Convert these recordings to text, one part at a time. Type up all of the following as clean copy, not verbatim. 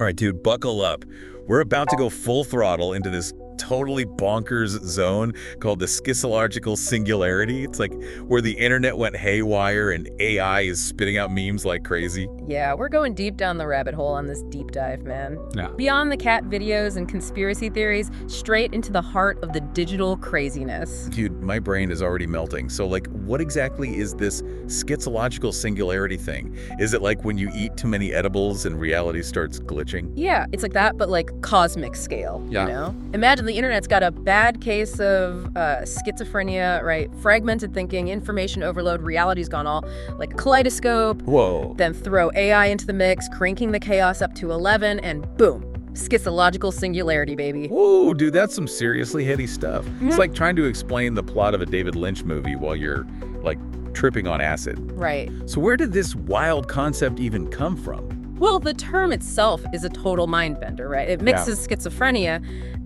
All right, dude, buckle up. We're about to go full throttle into this totally bonkers zone called the Schizological Singularity. It's like where the internet went haywire and AI is spitting out memes like crazy. Yeah, we're going deep down the rabbit hole on this deep dive, man. Yeah. Beyond the cat videos and conspiracy theories, straight into the heart of the digital craziness. Dude, my brain is already melting. So, like, what exactly is this Schizological Singularity thing? Is it like when you eat too many edibles and reality starts glitching? Yeah, it's like that, but like cosmic scale, Yeah. you know? Imagine the internet's got a bad case of schizophrenia, right? Fragmented thinking, information overload, reality's gone all like kaleidoscope. Whoa. Then throw AI into the mix, cranking the chaos up to 11, and boom, schizological singularity, baby. Whoa, dude, that's some seriously heady stuff. It's like trying to explain the plot of a David Lynch movie while you're, like, tripping on acid. Right. So where did this wild concept even come from? Well, the term itself is a total mind bender, right? It mixes schizophrenia,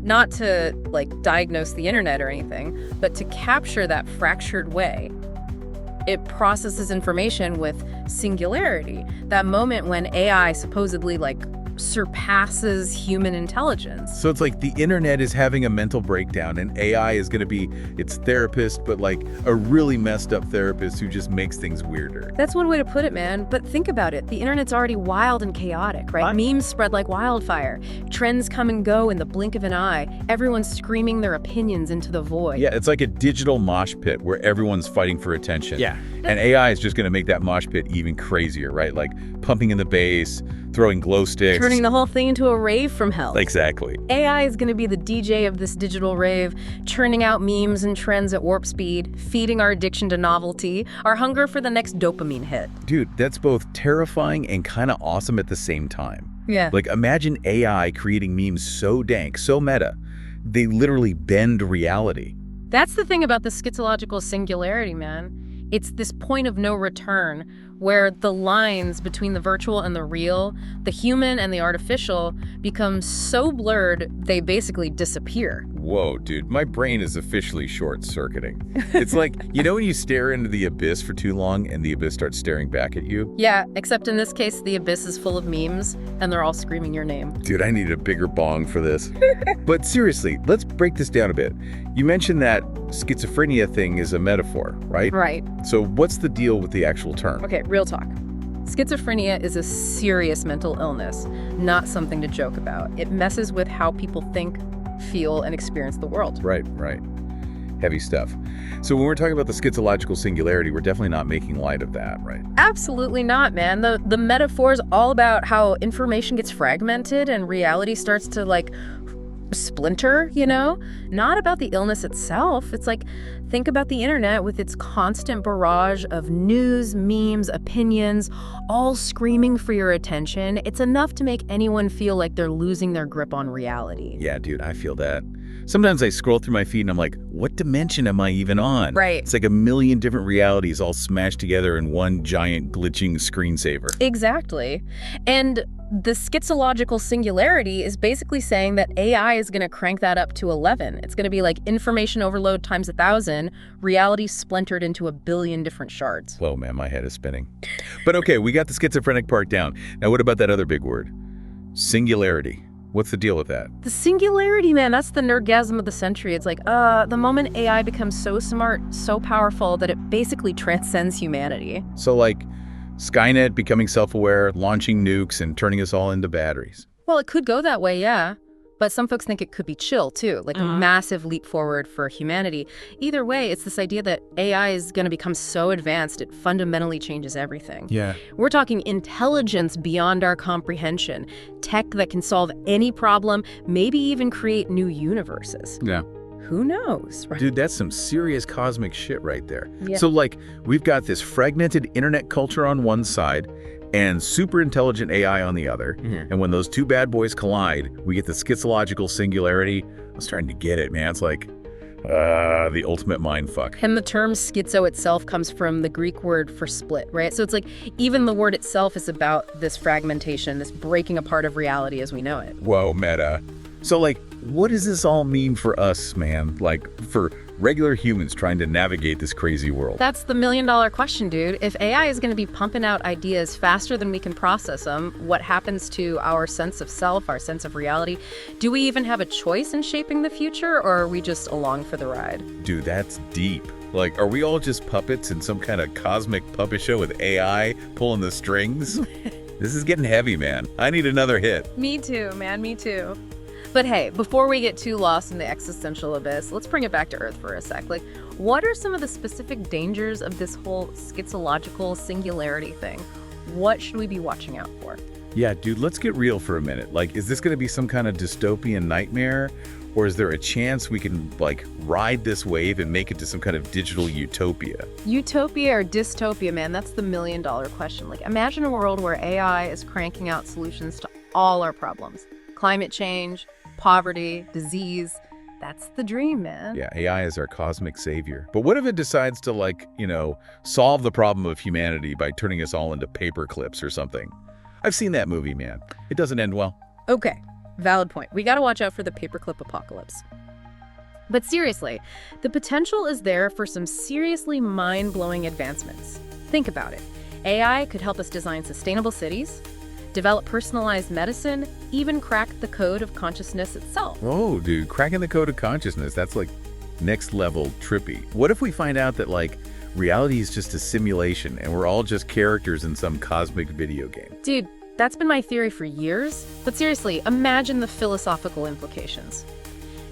not to, like, diagnose the internet or anything, but to capture that fractured way. It processes information with singularity, that moment when AI supposedly, like, surpasses human intelligence. So it's like the internet is having a mental breakdown and AI is going to be its therapist, but like a really messed up therapist who just makes things weirder. That's one way to put it, man. But think about it. The internet's already wild and chaotic, right? Memes spread like wildfire. Trends come and go in the blink of an eye. Everyone's screaming their opinions into the void. Yeah, it's like a digital mosh pit where everyone's fighting for attention. Yeah. And AI is just going to make that mosh pit even crazier, right? Like pumping in the bass, throwing glow sticks. Turning the whole thing into a rave from hell. Exactly. AI is going to be the DJ of this digital rave, churning out memes and trends at warp speed, feeding our addiction to novelty, our hunger for the next dopamine hit. Dude, that's both terrifying and kind of awesome at the same time. Yeah. Like, imagine AI creating memes so dank, so meta, they literally bend reality. That's the thing about the schizological singularity, man. It's this point of no return where the lines between the virtual and the real, the human and the artificial, become so blurred they basically disappear. Whoa, dude, my brain is officially short-circuiting. It's like, you know when you stare into the abyss for too long and the abyss starts staring back at you? Yeah, except in this case, the abyss is full of memes and they're all screaming your name. Dude, I need a bigger bong for this. But seriously, let's break this down a bit. You mentioned that schizophrenia thing is a metaphor, right? Right. So what's the deal with the actual term? Okay, real talk. Schizophrenia is a serious mental illness, not something to joke about. It messes with how people think, feel, and experience the world. Right. Heavy stuff. So when we're talking about the schizological singularity, we're definitely not making light of that, right? Absolutely not, man. The metaphor is all about how information gets fragmented and reality starts to, like, splinter, you know? Not about the illness itself. It's like, think about the internet with its constant barrage of news, memes, opinions, all screaming for your attention. It's enough to make anyone feel like they're losing their grip on reality. Yeah, dude, I feel that. Sometimes I scroll through my feed and I'm like, what dimension am I even on? Right. It's like a million different realities all smashed together in one giant glitching screensaver. Exactly. And the schizological singularity is basically saying that AI is going to crank that up to 11. It's going to be like information overload times 1,000, reality splintered into a billion different shards. Whoa, man, my head is spinning. But okay, we got the schizophrenic part down. Now what about that other big word? Singularity. What's the deal with that? The singularity, man, that's the nerdgasm of the century. It's like, the moment AI becomes so smart, so powerful that it basically transcends humanity. So like Skynet becoming self-aware, launching nukes, and turning us all into batteries. Well, it could go that way, yeah. But some folks think it could be chill, too, like a massive leap forward for humanity. Either way, it's this idea that AI is going to become so advanced, it fundamentally changes everything. Yeah. We're talking intelligence beyond our comprehension, tech that can solve any problem, maybe even create new universes. Yeah. Who knows, right? Dude, that's some serious cosmic shit right there. Yeah. So like, we've got this fragmented internet culture on one side and super intelligent AI on the other. And when those two bad boys collide, we get the schizological singularity. I'm starting to get it, man. It's like the ultimate mind fuck. And the term schizo itself comes from the Greek word for split, right? So it's like even the word itself is about this fragmentation, this breaking apart of reality as we know it. Whoa, meta. So, like, what does this all mean for us, man? Like, for regular humans trying to navigate this crazy world? That's the million-dollar question, dude. If AI is going to be pumping out ideas faster than we can process them, what happens to our sense of self, our sense of reality? Do we even have a choice in shaping the future, or are we just along for the ride? Dude, that's deep. Like, are we all just puppets in some kind of cosmic puppet show with AI pulling the strings? This is getting heavy, man. I need another hit. Me too, man, me too. But hey, before we get too lost in the existential abyss, let's bring it back to Earth for a sec. Like, what are some of the specific dangers of this whole schizological singularity thing? What should we be watching out for? Yeah, dude, let's get real for a minute. Like, is this going to be some kind of dystopian nightmare? Or is there a chance we can, like, ride this wave and make it to some kind of digital utopia? Utopia or dystopia, man, that's the million-dollar question. Like, imagine a world where AI is cranking out solutions to all our problems. Climate change, poverty, disease. That's the dream, man. Yeah, AI is our cosmic savior. But what if it decides to, like, solve the problem of humanity by turning us all into paper clips or something? I've seen that movie, man. It doesn't end well. Okay, valid point. We gotta watch out for the paperclip apocalypse. But seriously, the potential is there for some seriously mind-blowing advancements. Think about it. AI could help us design sustainable cities, develop personalized medicine, even crack the code of consciousness itself. Oh, dude, cracking the code of consciousness, that's like next level trippy. What if we find out that, like, reality is just a simulation and we're all just characters in some cosmic video game? Dude, that's been my theory for years. But seriously, imagine the philosophical implications.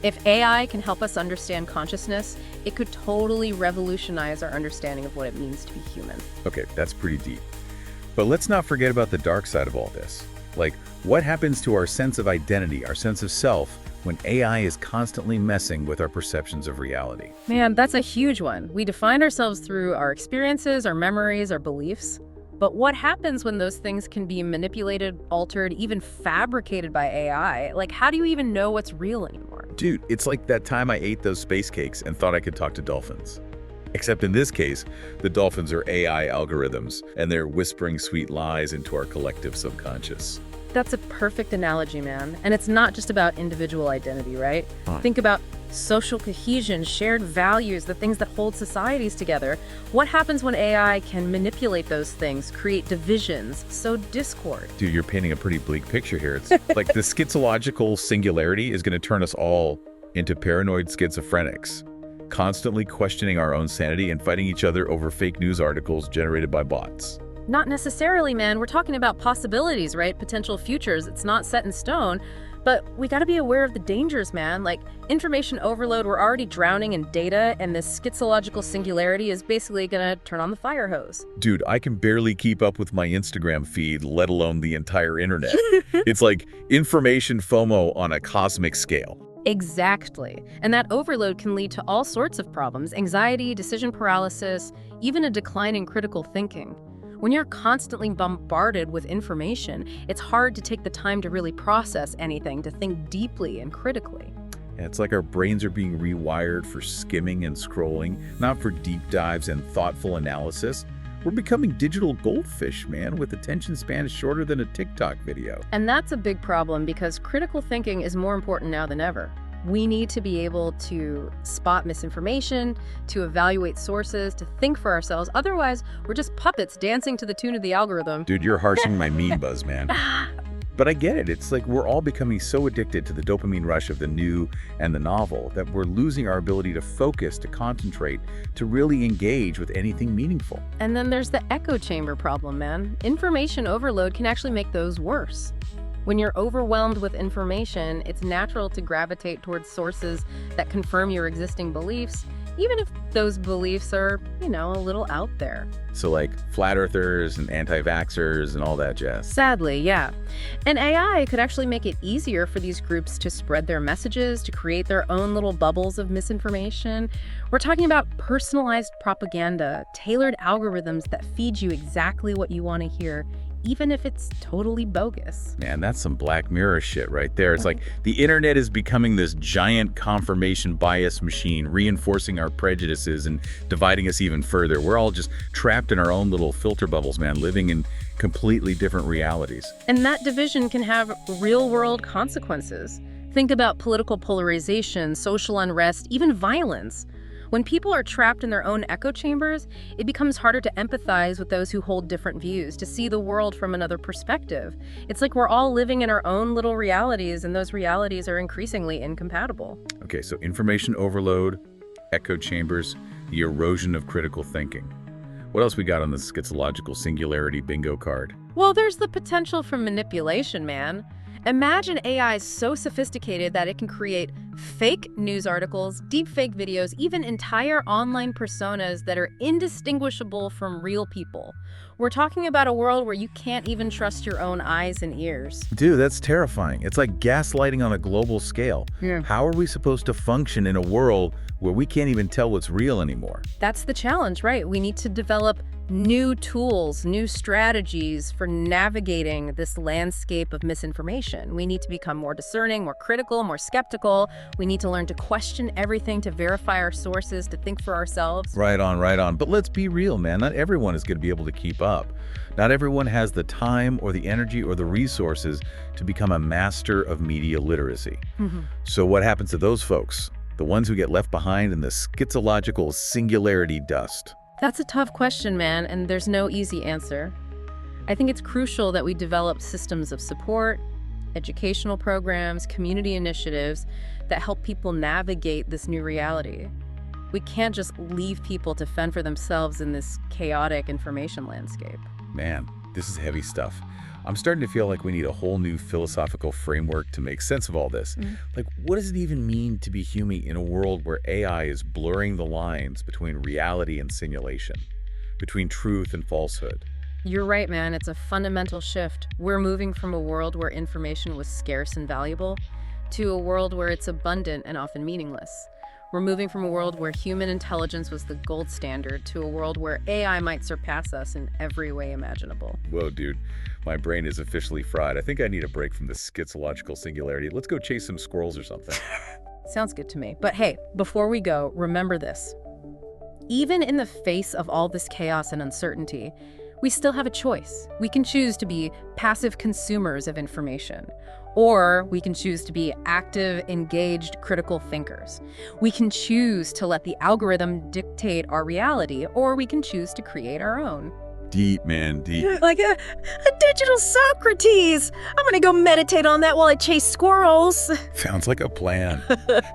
If AI can help us understand consciousness, it could totally revolutionize our understanding of what it means to be human. Okay, that's pretty deep. But let's not forget about the dark side of all this. Like, what happens to our sense of identity, our sense of self, when AI is constantly messing with our perceptions of reality? Man, that's a huge one. We define ourselves through our experiences, our memories, our beliefs. But what happens when those things can be manipulated, altered, even fabricated by AI? Like, how do you even know what's real anymore? Dude, it's like that time I ate those space cakes and thought I could talk to dolphins. Except in this case, the dolphins are AI algorithms, and they're whispering sweet lies into our collective subconscious. That's a perfect analogy, man. And it's not just about individual identity, right? Huh. Think about social cohesion, shared values, the things that hold societies together. What happens when AI can manipulate those things, create divisions, sow discord? Dude, you're painting a pretty bleak picture here. It's like the schizological singularity is going to turn us all into paranoid schizophrenics, constantly questioning our own sanity and fighting each other over fake news articles generated by bots. Not necessarily, man. We're talking about possibilities, right? Potential futures. It's not set in stone. But we got to be aware of the dangers, man. Like, information overload, we're already drowning in data, and this schizological singularity is basically going to turn on the fire hose. Dude, I can barely keep up with my Instagram feed, let alone the entire internet. It's like information FOMO on a cosmic scale. Exactly. And that overload can lead to all sorts of problems: anxiety, decision paralysis, even a decline in critical thinking. When you're constantly bombarded with information, it's hard to take the time to really process anything, to think deeply and critically. Yeah, it's like our brains are being rewired for skimming and scrolling, not for deep dives and thoughtful analysis. We're becoming digital goldfish, man, with attention spans shorter than a TikTok video. And that's a big problem because critical thinking is more important now than ever. We need to be able to spot misinformation, to evaluate sources, to think for ourselves. Otherwise, we're just puppets dancing to the tune of the algorithm. Dude, you're harshing my mean buzz, man. But I get it. It's like we're all becoming so addicted to the dopamine rush of the new and the novel that we're losing our ability to focus, to concentrate, to really engage with anything meaningful. And then there's the echo chamber problem, man. Information overload can actually make those worse. When you're overwhelmed with information, it's natural to gravitate towards sources that confirm your existing beliefs, even if those beliefs are, a little out there. So like flat earthers and anti-vaxxers and all that jazz. Sadly, yeah. And AI could actually make it easier for these groups to spread their messages, to create their own little bubbles of misinformation. We're talking about personalized propaganda, tailored algorithms that feed you exactly what you want to hear, even if it's totally bogus. Man, that's some Black Mirror shit right there. It's like the internet is becoming this giant confirmation bias machine, reinforcing our prejudices and dividing us even further. We're all just trapped in our own little filter bubbles, man, living in completely different realities. And that division can have real-world consequences. Think about political polarization, social unrest, even violence. When people are trapped in their own echo chambers, it becomes harder to empathize with those who hold different views, to see the world from another perspective. It's like we're all living in our own little realities, and those realities are increasingly incompatible. Okay, so information overload, echo chambers, the erosion of critical thinking. What else we got on the schizological singularity bingo card? Well, there's the potential for manipulation, man. Imagine AI so sophisticated that it can create fake news articles, deepfake videos, even entire online personas that are indistinguishable from real people. We're talking about a world where you can't even trust your own eyes and ears. Dude, that's terrifying. It's like gaslighting on a global scale. Yeah. How are we supposed to function in a world where we can't even tell what's real anymore? That's the challenge, right? We need to develop new tools, new strategies for navigating this landscape of misinformation. We need to become more discerning, more critical, more skeptical. We need to learn to question everything, to verify our sources, to think for ourselves. Right on, right on. But let's be real, man. Not everyone is going to be able to keep up. Not everyone has the time or the energy or the resources to become a master of media literacy. So what happens to those folks? The ones who get left behind in the schizological singularity dust? That's a tough question, man, and there's no easy answer. I think it's crucial that we develop systems of support, educational programs, community initiatives that help people navigate this new reality. We can't just leave people to fend for themselves in this chaotic information landscape. Man, this is heavy stuff. I'm starting to feel like we need a whole new philosophical framework to make sense of all this. Like, what does it even mean to be human in a world where AI is blurring the lines between reality and simulation, between truth and falsehood? You're right, man. It's a fundamental shift. We're moving from a world where information was scarce and valuable to a world where it's abundant and often meaningless. We're moving from a world where human intelligence was the gold standard to a world where AI might surpass us in every way imaginable. Whoa, dude. My brain is officially fried. I think I need a break from this schizological singularity. Let's go chase some squirrels or something. Sounds good to me. But hey, before we go, remember this. Even in the face of all this chaos and uncertainty, we still have a choice. We can choose to be passive consumers of information, or we can choose to be active, engaged, critical thinkers. We can choose to let the algorithm dictate our reality, or we can choose to create our own. Deep, man, deep. Like a digital Socrates. I'm gonna go meditate on that while I chase squirrels. Sounds like a plan.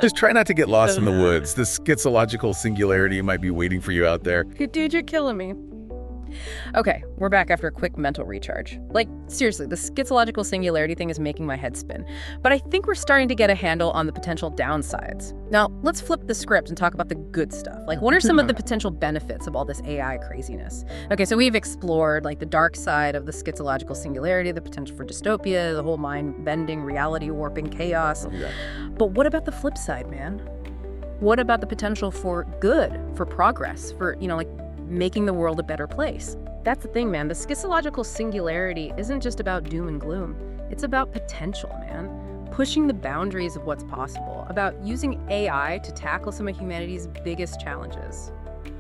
Just try not to get lost in the woods. The schizological singularity might be waiting for you out there. Dude, you're killing me. Okay, we're back after a quick mental recharge. Like, seriously, the schizological singularity thing is making my head spin. But I think we're starting to get a handle on the potential downsides. Now, let's flip the script and talk about the good stuff. Like, what are some of the potential benefits of all this AI craziness? Okay, so we've explored, like, the dark side of the schizological singularity, the potential for dystopia, the whole mind-bending, reality-warping chaos. Okay. But what about the flip side, man? What about the potential for good, for progress, for, like, making the world a better place? That's the thing, man. The schizological singularity isn't just about doom and gloom. It's about potential, man. Pushing the boundaries of what's possible, about using AI to tackle some of humanity's biggest challenges.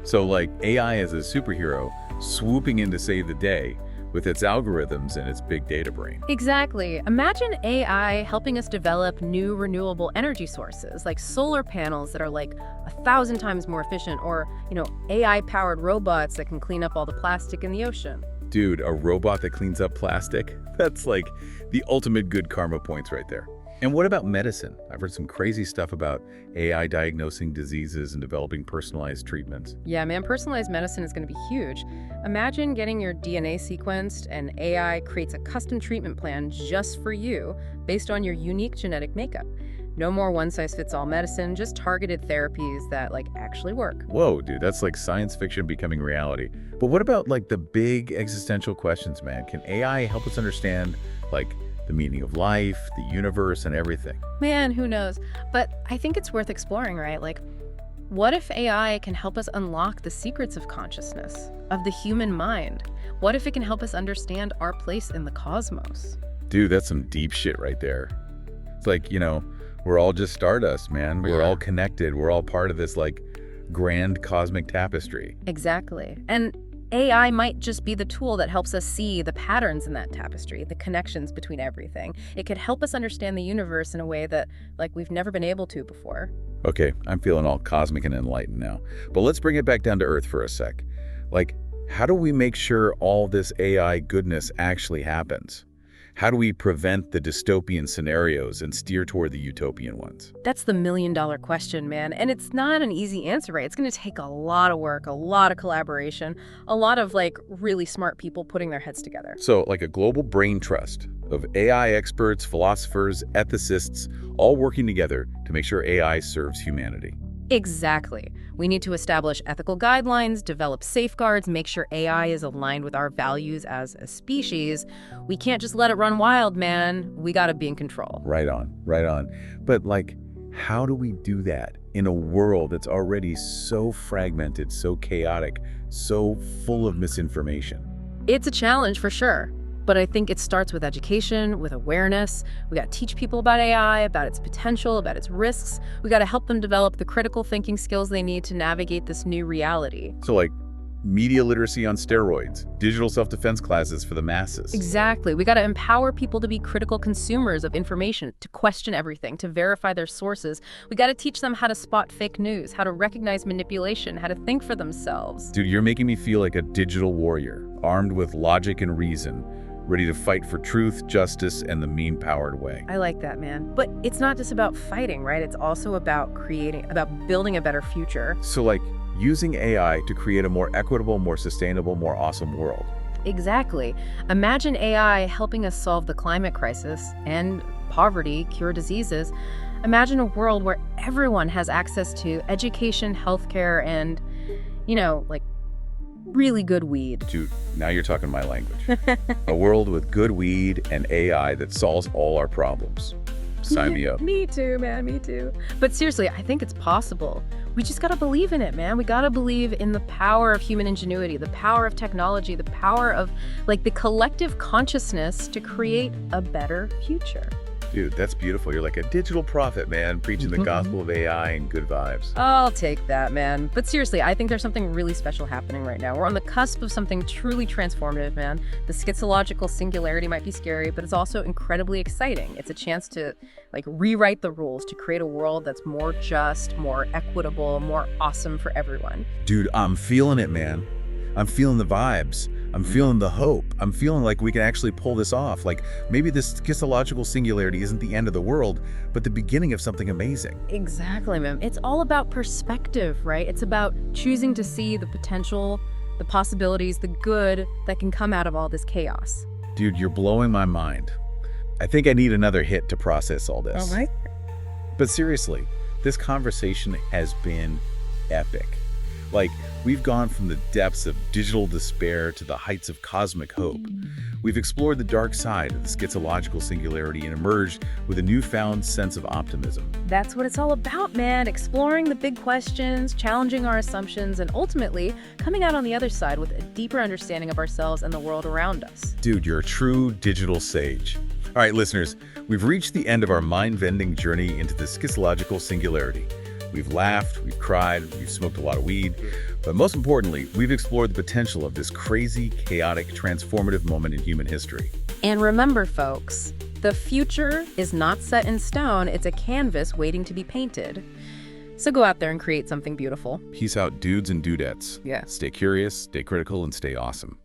So, like, AI as a superhero swooping in to save the day with its algorithms and its big data brain. Exactly. Imagine AI helping us develop new renewable energy sources, like solar panels that are like 1,000 times more efficient, or, AI-powered robots that can clean up all the plastic in the ocean. Dude, a robot that cleans up plastic? That's like the ultimate good karma points right there. And what about medicine? I've heard some crazy stuff about AI diagnosing diseases and developing personalized treatments. Yeah, man, personalized medicine is going to be huge. Imagine getting your DNA sequenced and AI creates a custom treatment plan just for you based on your unique genetic makeup. No more one-size-fits-all medicine, just targeted therapies that, actually work. Whoa, dude, that's like science fiction becoming reality. But what about, the big existential questions, man? Can AI help us understand, the meaning of life, the universe, and everything? Man, who knows? But I think it's worth exploring, right? What if AI can help us unlock the secrets of consciousness, of the human mind? What if it can help us understand our place in the cosmos? Dude, that's some deep shit right there. It's like, we're all just stardust, man. We're all connected. We're all part of this, grand cosmic tapestry. Exactly. And AI might just be the tool that helps us see the patterns in that tapestry, the connections between everything. It could help us understand the universe in a way that, like, we've never been able to before. Okay, I'm feeling all cosmic and enlightened now. But let's bring it back down to earth for a sec. Like, how do we make sure all this AI goodness actually happens? How do we prevent the dystopian scenarios and steer toward the utopian ones? That's the million-dollar question, man. And it's not an easy answer, right? It's going to take a lot of work, a lot of collaboration, a lot of, like, really smart people putting their heads together. So, like a global brain trust of AI experts, philosophers, ethicists, all working together to make sure AI serves humanity. Exactly. We need to establish ethical guidelines, develop safeguards, make sure AI is aligned with our values as a species. We can't just let it run wild, man. We gotta be in control. Right on, right on. But like, how do we do that in a world that's already so fragmented, so chaotic, so full of misinformation? It's a challenge for sure. But I think it starts with education, with awareness. We got to teach people about AI, about its potential, about its risks. We got to help them develop the critical thinking skills they need to navigate this new reality. So like media literacy on steroids, digital self-defense classes for the masses. Exactly. We got to empower people to be critical consumers of information, to question everything, to verify their sources. We got to teach them how to spot fake news, how to recognize manipulation, how to think for themselves. Dude, you're making me feel like a digital warrior, armed with logic and reason, ready to fight for truth, justice, and the meme-powered way. I like that, man. But it's not just about fighting, right? It's also about building a better future. So like, using AI to create a more equitable, more sustainable, more awesome world. Exactly. Imagine AI helping us solve the climate crisis and poverty, cure diseases. Imagine a world where everyone has access to education, healthcare, and, like, really good weed. Dude, now you're talking my language. A world with good weed and AI that solves all our problems. Sign me up. Me too, man, me too. But seriously, I think it's possible. We just gotta believe in it, man. We gotta believe in the power of human ingenuity, the power of technology, the power of, like, the collective consciousness to create a better future. Dude, that's beautiful. You're like a digital prophet, man, preaching the gospel of AI and good vibes. I'll take that, man. But seriously, I think there's something really special happening right now. We're on the cusp of something truly transformative, man. The schizological singularity might be scary, but it's also incredibly exciting. It's a chance to, like, rewrite the rules, to create a world that's more just, more equitable, more awesome for everyone. Dude, I'm feeling it, man. I'm feeling the vibes. I'm feeling the hope. I'm feeling like we can actually pull this off. Like, maybe this schizological singularity isn't the end of the world, but the beginning of something amazing. Exactly, man. It's all about perspective, right? It's about choosing to see the potential, the possibilities, the good that can come out of all this chaos. Dude, you're blowing my mind. I think I need another hit to process all this. All right. But seriously, this conversation has been epic. Like, we've gone from the depths of digital despair to the heights of cosmic hope. We've explored the dark side of the schizological singularity and emerged with a newfound sense of optimism. That's what it's all about, man. Exploring the big questions, challenging our assumptions, and ultimately coming out on the other side with a deeper understanding of ourselves and the world around us. Dude, you're a true digital sage. All right, listeners, we've reached the end of our mind-bending journey into the schizological singularity. We've laughed, we've cried, we've smoked a lot of weed, but most importantly, we've explored the potential of this crazy, chaotic, transformative moment in human history. And remember, folks, the future is not set in stone. It's a canvas waiting to be painted. So go out there and create something beautiful. Peace out, dudes and dudettes. Yeah. Stay curious, stay critical, and stay awesome.